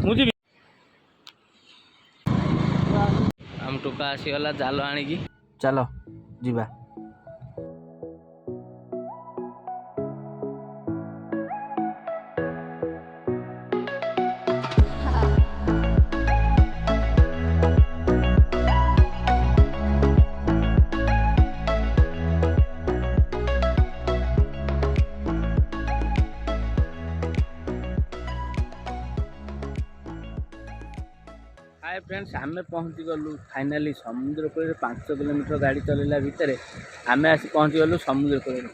मुझे हम टोका आसीगला जाल आणिकी चलो जीवा। हाय फ्रेंड्स आम पहुँची गलु फाइनाली समुद्र कूल 5 किलोमीटर गाड़ी चलैला भितर आम आसी पहुँची गलु समुद्र कूल।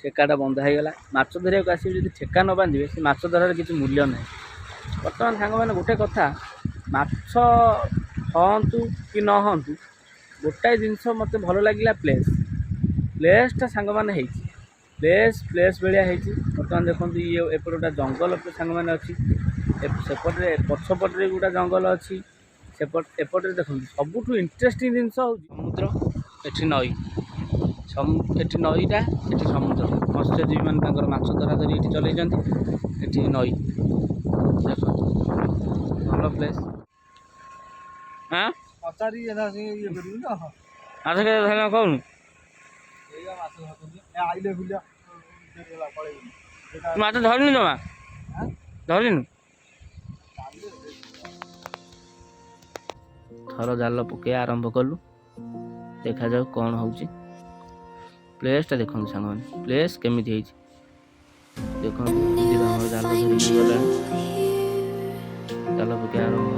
ठेकाटा बंधा होगा माछ धरिया को आसो जो ठेका न बांधे से माछ धरार किसी मूल्य ना। बर्तमान सांग मैंने गोटे कथा माछ हूँ कि न हूँ गोटाए जिनस मत भल लगे प्लेसटा सांग मैंने प्लेस भाया बर्तमान देखो ये एपट गोटा जंगल सांग मैंने अच्छी सेपटे पछपटे गोटा जंगल अच्छी एपटे देखो सबुठ इंटरेस्टिंग जिनस समुद्र एटी नई एटी नईटा एटी समुद्र मत्स्यजीवी मैंने माछ धरा धरी ये चलती नई देख भल प्लेस। हाँ कौन माछ धरनी जमा धरनु थर जाल पके आरंभ कलु देखा जाऊ कौन होची। प्लेसटा देखो सांग मैंने प्लेस केमी देखो जाल धरिकी गला जाल पके आरंभ हो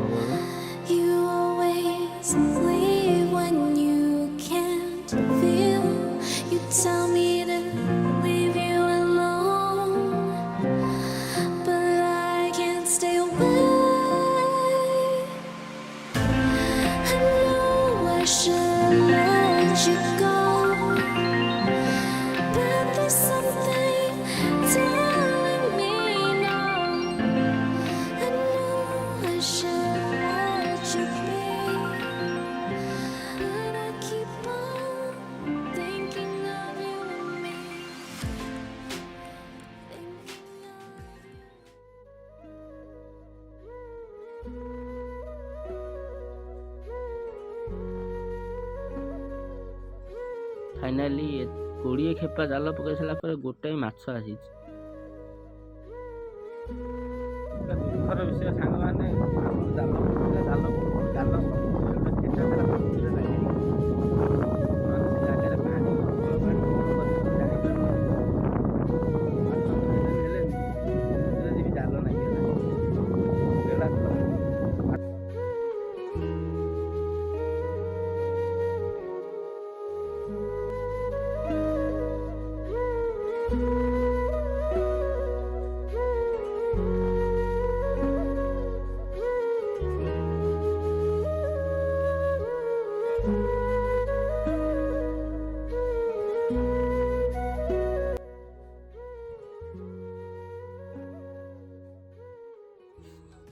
फाइनाली 20 खेपा जाल पकई सारा गोटाए माछ आसी विषय सांग मैंने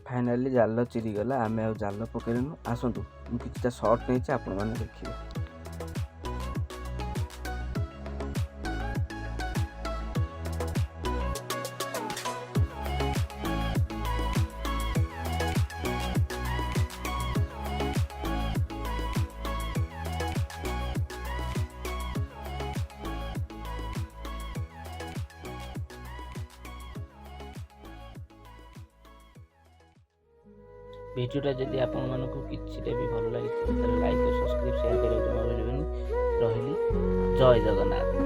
फाइनाली जाल चिरीगला आम आ जाल पकड़नु आसतु कि सर्ट नहीं आपण मैंने देखिए। भिडियोटा जदि आपण मानक किसी भी भल लगे लाइक और सब्सक्राइब शेयर करें जमा भूलें। रही जय जगन्नाथ।